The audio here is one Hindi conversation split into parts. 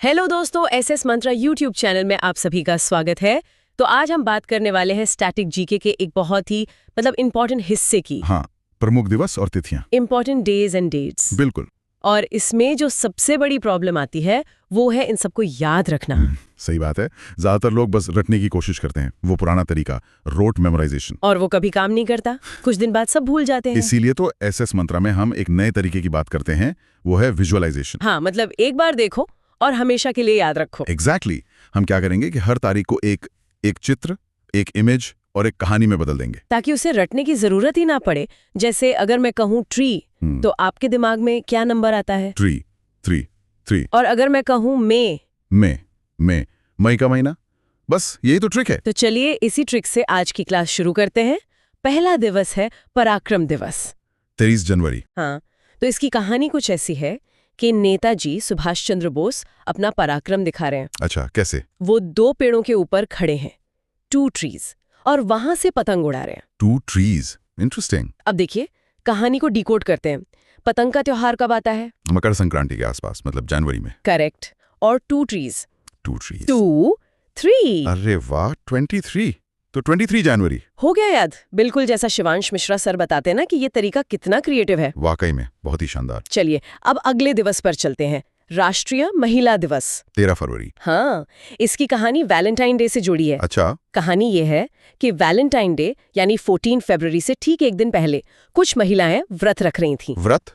हेलो दोस्तों, एसएस मंत्रा यूट्यूब चैनल में आप सभी का स्वागत है। तो आज हम बात करने वाले हैं स्टैटिक जीके के एक बहुत ही इम्पोर्टेंट हिस्से की। हाँ, प्रमुख दिवस और तिथियां। Important days and dates. बिल्कुल। और इसमें जो सबसे बड़ी प्रॉब्लम आती है वो है इन सबको याद रखना। सही बात है। ज्यादातर लोग बस रटने की कोशिश करते हैं, वो पुराना तरीका, रोट मेमोराइजेशन। और वो कभी काम नहीं करता, कुछ दिन बाद सब भूल जाते हैं। इसीलिए तो एसएस मंत्रा में हम एक नए तरीके की बात करते हैं, वो है विजुअलाइजेशन। हाँ, मतलब एक बार देखो और हमेशा के लिए याद रखो। एग्जैक्टली। हम क्या करेंगे कि हर तारीख को एक चित्र, एक इमेज और एक कहानी में बदल देंगे, ताकि उसे रटने की जरूरत ही ना पड़े। जैसे अगर मैं कहूँ ट्री, तो आपके दिमाग में क्या नंबर आता है? ट्री, 3। और अगर मैं कहूँ मई का महीना। बस यही तो ट्रिक है। तो चलिए इसी ट्रिक से आज की क्लास शुरू करते हैं। पहला दिवस है पराक्रम दिवस, 23 जनवरी। हाँ, तो इसकी कहानी कुछ ऐसी है कि नेताजी सुभाष चंद्र बोस अपना पराक्रम दिखा रहे हैं। अच्छा, कैसे? वो 2 पेड़ों के ऊपर खड़े हैं, 2 ट्रीज, और वहां से पतंग उड़ा रहे हैं। 2 ट्रीज, इंटरेस्टिंग। अब देखिए, कहानी को डिकोड करते हैं। पतंग का त्योहार कब आता है? मकर संक्रांति के आसपास, मतलब जनवरी में। करेक्ट। और 2 ट्रीज, 2 ट्रीज, 2, 3। अरे वाह, 23। तो 23 जनवरी हो गया याद। बिल्कुल जैसा शिवांश मिश्रा सर बताते हैं ना कि ये तरीका कितना क्रिएटिव है। वाकई में बहुत ही शानदार। चलिए अब अगले दिवस पर चलते हैं, राष्ट्रीय महिला दिवस, 13 फरवरी। हाँ, इसकी कहानी वैलेंटाइन डे से जुड़ी है। अच्छा। कहानी ये है कि वैलेंटाइन डे यानी 14 फरवरी से ठीक एक दिन पहले कुछ महिलाएं व्रत रख रही थीं। व्रत?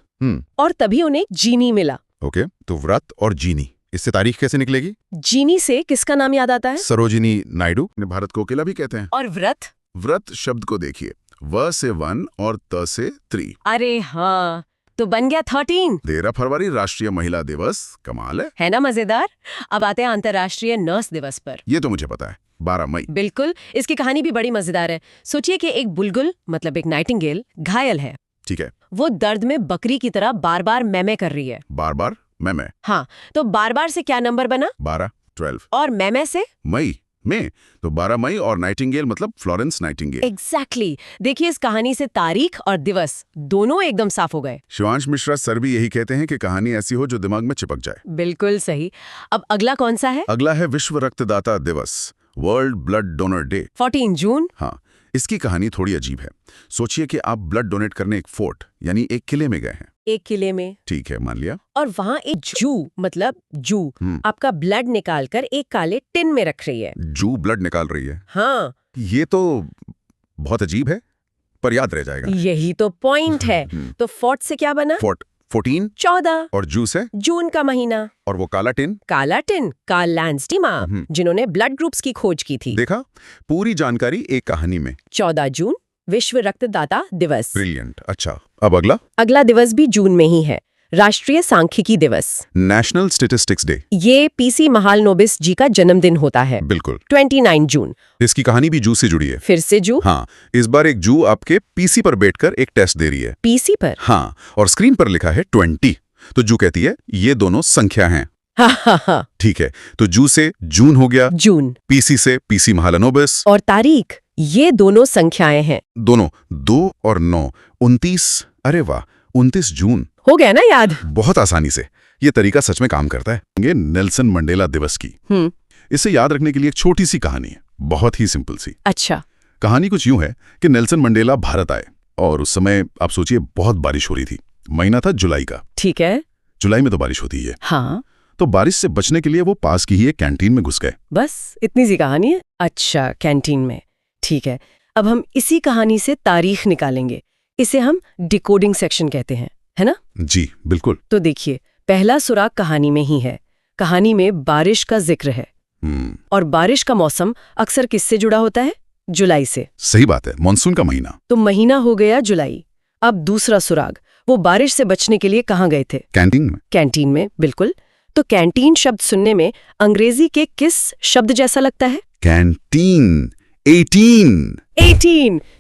और तभी उन्हें एक जीनी मिला। ओके, तो व्रत और जीनी, इससे तारीख कैसे निकलेगी? जीनी से किसका नाम याद आता है? सरोजिनी नायडू, भारत कोकिला भी कहते हैं। और व्रत? व्रत शब्द को देखिए, व से 1 और त से 3। अरे हाँ, तो बन गया 13। 13 फरवरी राष्ट्रीय महिला दिवस। कमाल है ना मजेदार। अब आते हैं अंतर्राष्ट्रीय नर्स दिवस पर। ये तो मुझे पता है, 12 मई। बिल्कुल, इसकी कहानी भी बड़ी मजेदार है। सोचिए कि एक बुलबुल मतलब एक नाइटिंगेल घायल है। ठीक है। वो दर्द में बकरी की तरह बार बार मैमे कर रही है। बार बार मैं? हाँ, तो बार बार से क्या नंबर बना? 12, 12। और मैमे से? मई में, तो 12 मई और नाइटिंगेल मतलब फ्लोरेंस नाइटिंगेल। एग्जैक्टली। देखिए, इस कहानी से तारीख और दिवस दोनों एकदम साफ हो गए। शिवांश मिश्रा सर भी यही कहते हैं कि कहानी ऐसी हो जो दिमाग में चिपक जाए। बिल्कुल सही। अब अगला कौन सा है? अगला है विश्व रक्तदाता दिवस, वर्ल्ड ब्लड डोनर डे, 14 जून। हाँ, इसकी कहानी थोड़ी अजीब है। सोचिए कि आप ब्लड डोनेट करने एक फोर्ट यानी एक किले में गए हैं। एक किले में? ठीक है, मान लिया। और वहाँ एक जू आपका ब्लड निकालकर एक काले टिन में रख रही है। जू ब्लड निकाल रही है? हाँ, ये तो बहुत अजीब है, पर याद रह जाएगा। यही तो पॉइंट है। तो फोर्ट से क्या बना? फोर्ट 14, 14। और जू से? जून का महीना। और वो काला टिन? कार्ल लैंसडीमा, जिन्होंने ब्लड ग्रुप्स की खोज की थी। देखा, पूरी जानकारी एक कहानी में। 14 जून विश्व रक्तदाता दिवस। ब्रिलियंट। अच्छा, अब अगला दिवस भी जून में ही है, राष्ट्रीय सांख्यिकी दिवस, नेशनल स्टैटिस्टिक्स डे। ये पीसी महालनोबिस जी का जन्मदिन होता है। बिल्कुल। 29 जून। इसकी कहानी भी जू से जुड़ी है। फिर से जू? हाँ, इस बार एक जू आपके पीसी पर बैठकर एक टेस्ट दे रही है। पीसी पर? हाँ, और स्क्रीन पर लिखा है 20। तो जू कहती है ये दोनों संख्या हैं। हाँ। ठीक है, तो जू से जून हो गया, जून। पीसी से पीसी महालनोबिस। और तारीख, ये दोनों संख्याएं हैं। दोनों 2 और 9, 29। अरे वाह, 29 जून। हो गया ना याद? बहुत आसानी से। ये तरीका सच में काम करता है। ये नेल्सन मंडेला दिवस की। इसे याद रखने के लिए एक छोटी सी कहानी है, बहुत ही सिंपल सी। अच्छा। कहानी कुछ यूं है कि नेल्सन मंडेला भारत आए और उस समय आप सोचिए बहुत बारिश हो रही थी। महीना था जुलाई का। ठीक है। जुलाई में तो बारिश होती है। हाँ। तो बारिश से बचने के लिए वो पास की ही एक कैंटीन में घुस गए। बस इतनी सी कहानी है? अच्छा, कैंटीन में। ठीक है, अब हम इसी कहानी से तारीख निकालेंगे। इसे हम डिकोडिंग सेक्शन कहते हैं, है ना? जी बिल्कुल। तो देखिए, पहला सुराग कहानी में ही है। कहानी में बारिश का जिक्र है। और बारिश का मौसम अक्सर किससे जुड़ा होता है? जुलाई से। सही बात है, मानसून का महीना। तो महीना हो गया जुलाई। अब दूसरा सुराग, वो बारिश से बचने के लिए कहाँ गए थे? कैंटीन में। कैंटीन में, बिल्कुल। तो कैंटीन शब्द सुनने में अंग्रेजी के किस शब्द जैसा लगता है? कैंटीन। 18।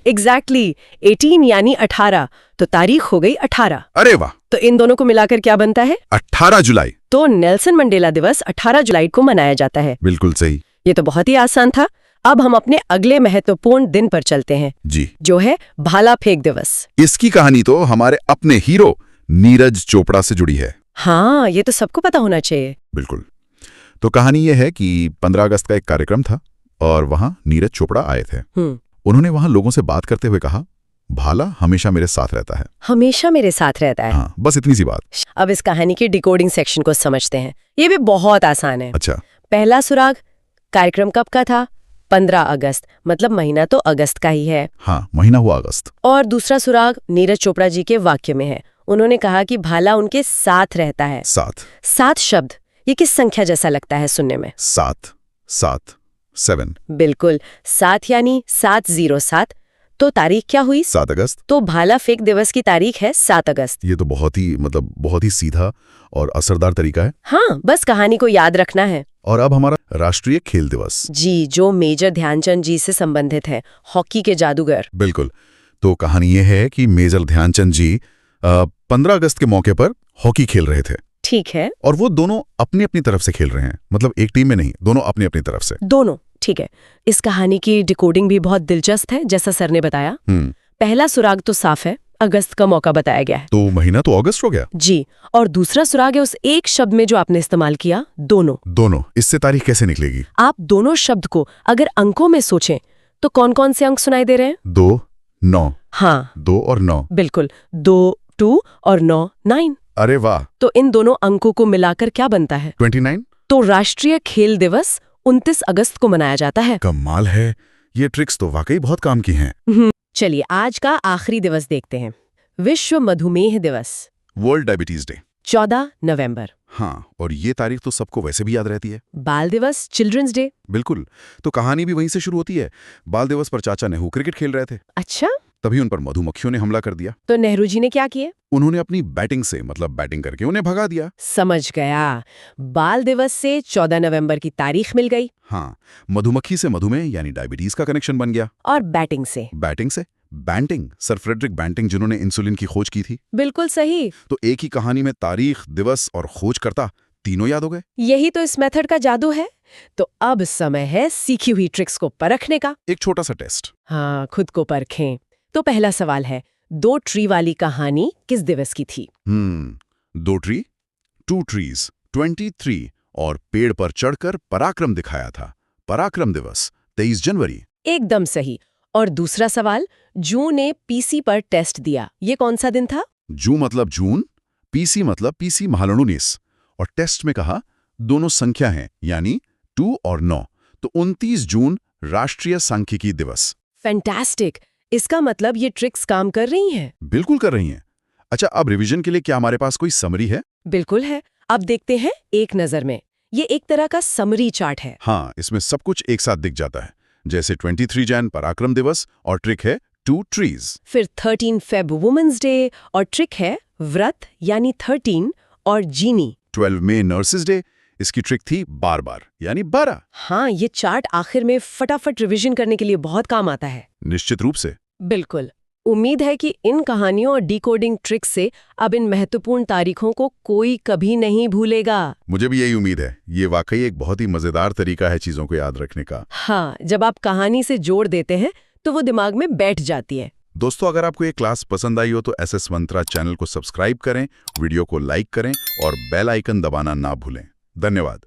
एग्जैक्टली। 18 यानी 18। तो तारीख हो गई 18। अरे वाह। तो इन दोनों को मिलाकर क्या बनता है? 18 जुलाई। तो नेल्सन मंडेला दिवस 18 जुलाई को मनाया जाता है। बिल्कुल सही। ये तो बहुत ही आसान था। अब हम अपने अगले महत्वपूर्ण दिन पर चलते हैं जी, जो है भाला फेंक दिवस। इसकी कहानी तो हमारे अपने हीरो नीरज चोपड़ा से जुड़ी है। हाँ, ये तो सबको पता होना चाहिए। बिल्कुल। तो कहानी ये है कि 15 अगस्त का एक कार्यक्रम था और वहां नीरज चोपड़ा आए थे। उन्होंने वहां लोगों से बात करते हुए कहा, भाला हमेशा मेरे साथ रहता है। हमेशा मेरे साथ रहता है। हाँ, बस इतनी सी बात। अब इस कहानी की डिकोडिंग सेक्शन को समझते हैं। ये भी बहुत आसान है। अच्छा। पहला सुराग, कार्यक्रम कब का था? 15 अगस्त, मतलब महीना तो अगस्त का ही है। हाँ, महीना हुआ अगस्त। और दूसरा सुराग नीरज चोपड़ा जी के वाक्य में है। उन्होंने कहा कि भाला उनके साथ रहता है। सात शब्द, ये किस संख्या जैसा लगता है सुनने में? 7 बिल्कुल, 7 यानी 707। तो तारीख क्या हुई? 7 अगस्त। तो भाला फेंक दिवस की तारीख है 7 अगस्त। ये तो बहुत ही सीधा और असरदार तरीका है। हाँ, बस कहानी को याद रखना है। और अब हमारा राष्ट्रीय खेल दिवस। जी, जो मेजर ध्यानचंद जी से संबंधित है, हॉकी के जादूगर। बिल्कुल। तो कहानी ये है कि मेजर ध्यानचंद जी 15 अगस्त के मौके पर हॉकी खेल रहे थे। ठीक है। और वो दोनों अपनी अपनी तरफ से खेल रहे हैं, मतलब एक टीम में नहीं, दोनों अपनी अपनी तरफ से। दोनों, ठीक है। इस कहानी की डिकोडिंग भी बहुत दिलचस्प है, जैसा सर ने बताया। पहला सुराग तो साफ है, अगस्त का मौका बताया गया है। तो महीना तो अगस्त हो गया। जी, और दूसरा सुराग है उस एक शब्द में जो आपने इस्तेमाल किया, दोनों। इससे तारीख कैसे निकलेगी? आप दोनों शब्द को अगर अंकों में सोचें तो कौन कौन से अंक सुनाई दे रहे हैं? 2, 9। हाँ, 2 और 9। बिल्कुल, 2 और 9, 9। अरे वाह। तो इन दोनों अंकों को मिलाकर क्या बनता है? 29। तो राष्ट्रीय खेल दिवस 29 अगस्त को मनाया जाता है। कमाल है, ये ट्रिक्स तो वाकई बहुत काम की हैं। चलिए आज का आखिरी दिवस देखते हैं। विश्व मधुमेह दिवस, वर्ल्ड डायबिटीज डे, 14 नवंबर। हाँ, और ये तारीख तो सबको वैसे भी याद रहती है। बाल दिवस, चिल्ड्रंस डे। बिल्कुल, तो कहानी भी वहीं से शुरू होती है। बाल दिवस पर चाचा नेहरू क्रिकेट खेल रहे थे। अच्छा। तभी उन पर मधुमक्खियों ने हमला कर दिया। तो नेहरू जी ने क्या किए? उन्होंने अपनी बैटिंग से, मतलब बैटिंग करके उन्हें भगा दिया। समझ गया। बाल दिवस से 14 नवंबर की तारीख मिल गई। हाँ, मधुमक्खी से मधुमेह यानी डायबिटीज का कनेक्शन बन गया। और बैटिंग से बैंटिंग, सर फ्रेडरिक बैंटिंग, जिन्होंने इंसुलिन की खोज की थी। बिल्कुल सही। तो एक ही कहानी में तारीख, दिवस और खोजकर्ता तीनों याद हो गए। यही तो इस मेथड का जादू है। तो अब समय है सीखी हुई ट्रिक्स को परखने का। एक छोटा सा टेस्ट। हाँ, खुद को परखें। तो पहला सवाल है, 2 ट्री वाली कहानी किस दिवस की थी? 2 ट्री, 2 ट्रीज, 23 और पेड़ पर चढ़कर पराक्रम दिखाया था। पराक्रम दिवस 23 जनवरी। एकदम सही। और दूसरा सवाल, जू ने पीसी पर टेस्ट दिया, ये कौन सा दिन था? जू मतलब जून, पीसी मतलब पीसी महालणु 19, और टेस्ट में कहा दोनों संख्या हैं, यानी 2 और 9। तो 29 जून राष्ट्रीय सांख्यिकी दिवस। फैंटास्टिक। इसका मतलब ये ट्रिक्स काम कर रही हैं? बिल्कुल कर रही हैं। अच्छा, अब रिवीजन के लिए क्या हमारे पास कोई समरी है? बिल्कुल है। अब देखते हैं एक नजर में। ये एक तरह का समरी चार्ट है। हाँ, इसमें सब कुछ एक साथ दिख जाता है, जैसे 23 जैन पराक्रम दिवस और ट्रिक है 2 ट्रीज। फिर 13 फेब वुमेन्स डे और ट्रिक है व्रत यानी 13 और जीनी। 12 मई नर्सेस डे, इसकी ट्रिक थी बार यानी 12। हाँ, ये चार्ट आखिर में फटाफट रिवीजन करने के लिए बहुत काम आता है। निश्चित रूप से। बिल्कुल। उम्मीद है कि इन कहानियों और डिकोडिंग ट्रिक्स से अब इन महत्वपूर्ण तारीखों को कोई कभी नहीं भूलेगा। मुझे भी यही उम्मीद है। ये वाकई एक बहुत ही मजेदार तरीका है चीजों को याद रखने का। हाँ, जब आप कहानी से जोड़ देते हैं तो वो दिमाग में बैठ जाती है। दोस्तों, अगर आपको ये क्लास पसंद आई हो तो SS मंत्रा चैनल को सब्सक्राइब करें, वीडियो को लाइक करें और बेल आइकन दबाना ना भूलें। धन्यवाद।